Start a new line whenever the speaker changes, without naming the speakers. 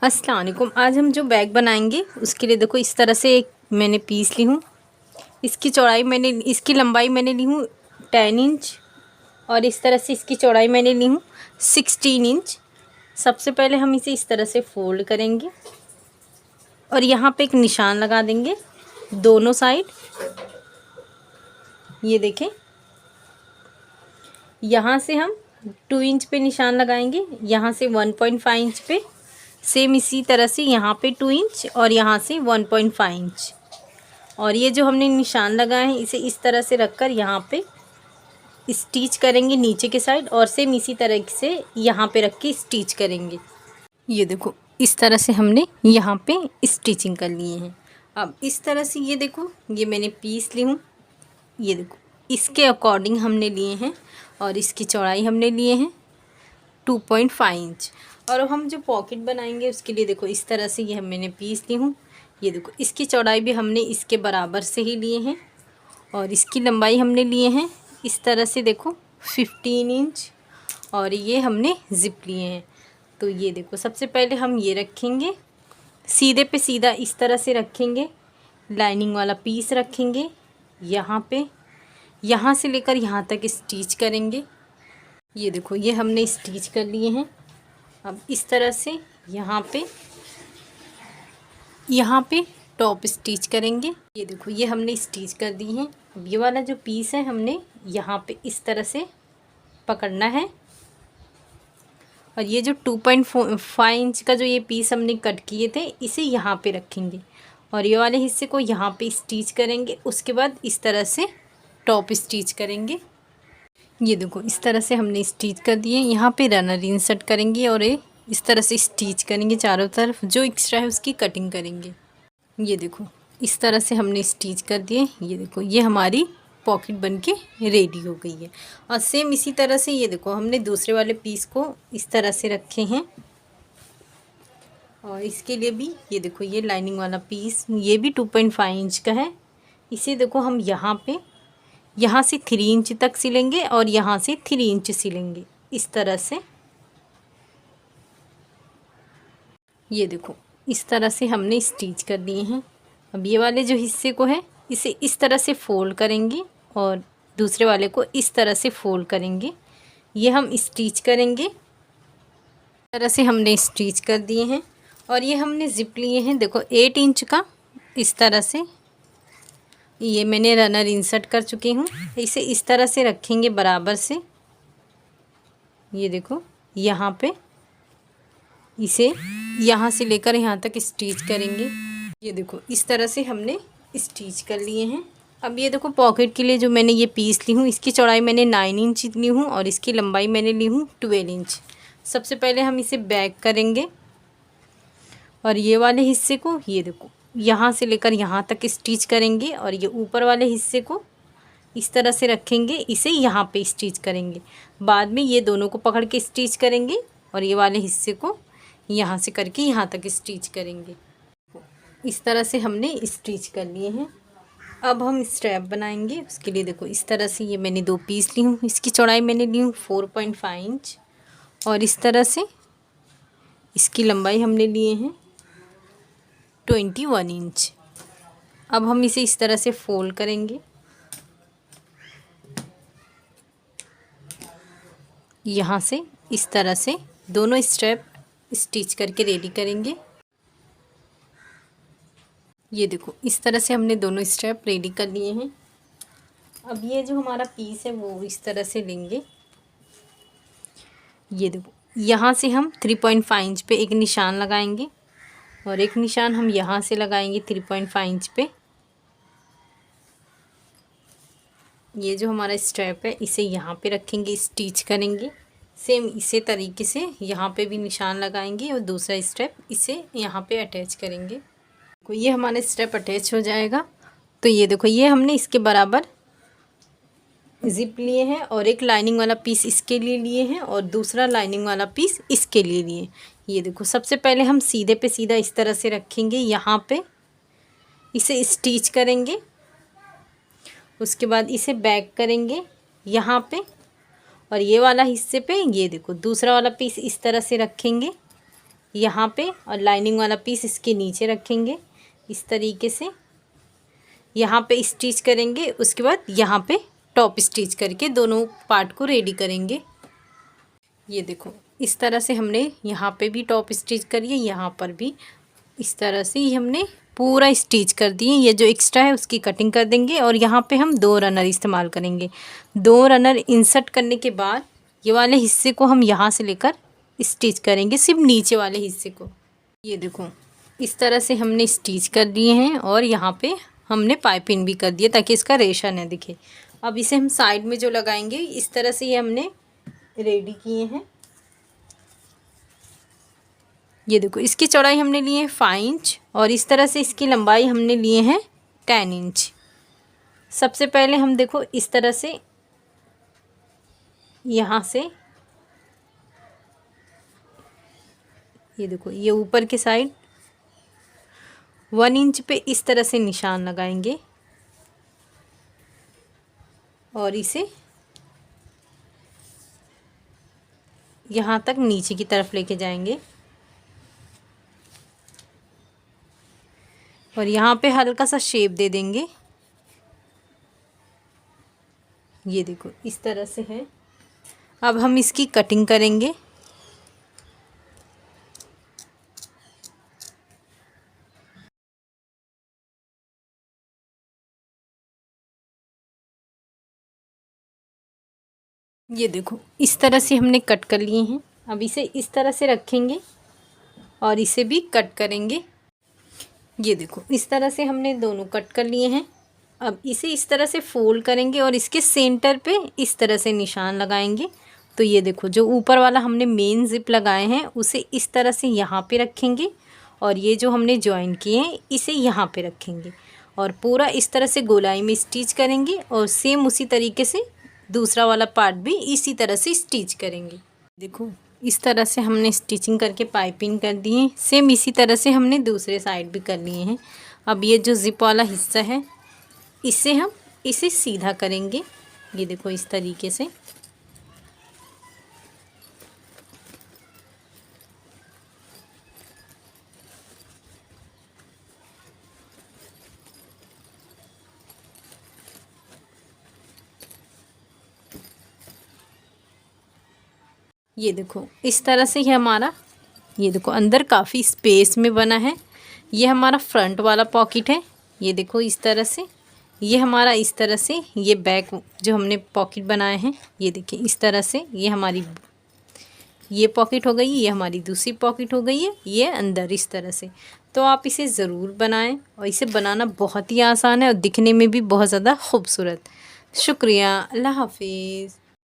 अस्सलाम वालेकुम। आज हम जो बैग बनाएंगे उसके लिए देखो इस तरह से एक मैंने पीस ली हूँ। इसकी लंबाई मैंने ली हूँ 10 इंच और इस तरह से इसकी चौड़ाई मैंने ली हूँ 16 इंच। सबसे पहले हम इसे इस तरह से फोल्ड करेंगे और यहाँ पे एक निशान लगा देंगे दोनों साइड। ये देखें, यहाँ से हम 2 इंच पे निशान लगाएंगे, यहाँ से 1.5 इंच पे, सेम इसी तरह से यहाँ पे 2 इंच और यहाँ से 1.5 इंच। और ये जो हमने निशान लगाए हैं इसे इस तरह से रखकर यहाँ पे स्टिच करेंगे नीचे के साइड और सेम इसी तरह से यहाँ पे रख के स्टिच करेंगे। ये देखो इस तरह से हमने यहाँ पे स्टिचिंग कर लिए हैं। अब इस तरह से ये देखो, ये मैंने पीस ली हूँ। ये देखो इसके अकॉर्डिंग हमने लिए हैं और इसकी चौड़ाई हमने लिए हैं 2.5 इंच। और हम जो पॉकेट बनाएंगे उसके लिए देखो इस तरह से ये मैंने पीस ली हूँ। ये देखो इसकी चौड़ाई भी हमने इसके बराबर से ही लिए हैं और इसकी लंबाई हमने लिए हैं इस तरह से देखो 15 इंच और ये हमने ज़िप लिए हैं। तो ये देखो सबसे पहले हम ये रखेंगे सीधे पे सीधा इस तरह से रखेंगे, लाइनिंग वाला पीस रखेंगे यहाँ पे, यहाँ से लेकर यहाँ तक स्टिच करेंगे। ये देखो ये हमने स्टिच कर लिए हैं। अब इस तरह से यहाँ पे टॉप स्टिच करेंगे। ये देखो ये हमने स्टिच कर दी हैं। अब ये वाला जो पीस है हमने यहाँ पे इस तरह से पकड़ना है और ये जो 2.5 इंच का जो ये पीस हमने कट किए थे इसे यहाँ पे रखेंगे और ये वाले हिस्से को यहाँ पे स्टिच करेंगे। उसके बाद इस तरह से टॉप स्टिच करेंगे। ये देखो इस तरह से हमने स्टिच कर दिए। यहाँ पे रनर इंसर्ट करेंगे और ये इस तरह से स्टिच करेंगे चारों तरफ। जो एक्स्ट्रा है उसकी कटिंग करेंगे। ये देखो इस तरह से हमने स्टिच कर दिए। ये देखो ये हमारी पॉकेट बनके रेडी हो गई है। और सेम इसी तरह से ये देखो हमने दूसरे वाले पीस को इस तरह से रखे हैं और इसके लिए भी ये देखो ये लाइनिंग वाला पीस ये भी 2.5 इंच का है। इसे देखो हम यहाँ से 3 इंच तक सिलेंगे और यहाँ से 3 इंच सिलेंगे इस तरह से। ये देखो इस तरह से हमने स्टिच कर दिए हैं। अब ये वाले जो हिस्से को है इसे इस तरह से फोल्ड करेंगे और दूसरे वाले को इस तरह से फोल्ड करेंगे। ये हम स्टिच करेंगे। इस तरह से हमने स्टिच कर दिए हैं और ये हमने ज़िप लिए हैं देखो 8 इंच का। इस तरह से ये मैंने रनर इंसर्ट कर चुकी हूँ। इसे इस तरह से रखेंगे बराबर से। ये देखो यहाँ पे इसे यहाँ से लेकर यहाँ तक स्टिच करेंगे। ये देखो इस तरह से हमने स्टिच कर लिए हैं। अब ये देखो पॉकेट के लिए जो मैंने ये पीस ली हूँ इसकी चौड़ाई मैंने 9 इंच ली हूँ और इसकी लंबाई मैंने ली हूँ 12 इंच। सबसे पहले हम इसे बैक करेंगे और ये वाले हिस्से को ये देखो यहाँ से लेकर यहाँ तक स्टिच करेंगे और ये ऊपर वाले हिस्से को इस तरह से रखेंगे, इसे यहाँ पे स्टिच करेंगे। बाद में ये दोनों को पकड़ के स्टिच करेंगे और ये वाले हिस्से को यहाँ से करके यहाँ तक स्टिच करेंगे। इस तरह से हमने स्टिच कर लिए हैं। अब हम स्ट्रैप बनाएंगे। उसके लिए देखो इस तरह से ये मैंने 2 पीस ली हूँ। इसकी चौड़ाई मैंने ली हूँ 4.5 इंच और इस तरह से इसकी लंबाई हमने लिए हैं 21 इंच। अब हम इसे इस तरह से फोल्ड करेंगे। यहाँ से इस तरह से दोनों स्ट्रैप स्टिच करके रेडी करेंगे। ये देखो इस तरह से हमने दोनों स्ट्रैप रेडी कर लिए हैं। अब ये जो हमारा पीस है वो इस तरह से लेंगे। ये देखो यहाँ से हम 3.5 इंच पे एक निशान लगाएंगे और एक निशान हम यहाँ से लगाएंगे 3.5 इंच पे। ये जो हमारा स्ट्रैप है इसे यहाँ पे रखेंगे, स्टिच करेंगे। सेम इसी तरीके से यहाँ पे भी निशान लगाएंगे और दूसरा स्ट्रैप इसे यहाँ पे अटैच करेंगे। तो ये हमारा स्ट्रैप अटैच हो जाएगा। तो ये देखो ये हमने इसके बराबर ज़िप लिए हैं और एक लाइनिंग वाला पीस इसके लिए लिए हैं और दूसरा लाइनिंग वाला पीस इसके लिए लिए। ये देखो सबसे पहले हम सीधे पे सीधा इस तरह से रखेंगे, यहाँ पे इसे स्टिच करेंगे। उसके बाद इसे बैक करेंगे यहाँ पे और ये वाला हिस्से पे ये देखो दूसरा वाला पीस इस तरह से रखेंगे यहाँ पे और लाइनिंग वाला पीस इसके नीचे रखेंगे इस तरीके से। यहाँ पे स्टिच करेंगे, उसके बाद यहाँ पे टॉप स्टिच करके दोनों पार्ट को रेडी करेंगे। ये देखो इस तरह से हमने यहाँ पे भी टॉप स्टिच करिए, यहाँ पर भी इस तरह से ही हमने पूरा स्टिच कर दिए। ये जो एक्स्ट्रा है उसकी कटिंग कर देंगे और यहाँ पे हम 2 रनर इस्तेमाल करेंगे। 2 रनर इंसर्ट करने के बाद ये वाले हिस्से को हम यहाँ से लेकर स्टिच करेंगे, सिर्फ नीचे वाले हिस्से को। ये देखो इस तरह से हमने स्टिच कर दिए हैं और यहाँ पे हमने पाइपिंग भी कर दिया ताकि इसका रेशा न दिखे। अब इसे हम साइड में जो लगाएंगे इस तरह से ये हमने रेडी किए हैं। ये देखो इसकी चौड़ाई हमने ली है 5 इंच और इस तरह से इसकी लंबाई हमने लिए हैं 10 इंच। सबसे पहले हम देखो इस तरह से यहाँ से ये देखो ये ऊपर के साइड 1 इंच पे इस तरह से निशान लगाएंगे और इसे यहाँ तक नीचे की तरफ लेके जाएंगे और यहाँ पे हल्का सा शेप दे देंगे। ये देखो इस तरह से है। अब हम इसकी कटिंग करेंगे। ये देखो इस तरह से हमने कट कर लिए हैं। अब इसे इस तरह से रखेंगे और इसे भी कट करेंगे। ये देखो इस तरह से हमने दोनों कट कर लिए हैं। अब इसे इस तरह से फोल्ड करेंगे और इसके सेंटर पे इस तरह से निशान लगाएंगे। तो ये देखो जो ऊपर वाला हमने मेन जिप लगाए हैं उसे इस तरह से यहाँ पे रखेंगे और ये जो हमने जॉइन किए हैं इसे यहाँ पे रखेंगे और पूरा इस तरह से गोलाई में स्टिच करेंगे और सेम उसी तरीके से दूसरा वाला पार्ट भी इसी तरह से स्टिच करेंगे। देखो इस तरह से हमने स्टिचिंग करके पाइपिंग कर दी है। सेम इसी तरह से हमने दूसरे साइड भी कर लिए हैं। अब ये जो जिप वाला हिस्सा है इससे हम इसे सीधा करेंगे। ये देखो इस तरीके से। ये देखो इस तरह से ये हमारा, ये देखो अंदर काफ़ी स्पेस में बना है। ये हमारा फ्रंट वाला पॉकेट है। ये देखो इस तरह से ये हमारा इस तरह से ये बैक जो हमने पॉकेट बनाए हैं, ये देखिए इस तरह से ये हमारी ये पॉकेट हो गई, ये हमारी दूसरी पॉकेट हो गई है, ये अंदर इस तरह से। तो आप इसे ज़रूर बनाएं और इसे बनाना बहुत ही आसान है और दिखने में भी बहुत ज़्यादा खूबसूरत। शुक्रिया, अल्लाह हाफिज़।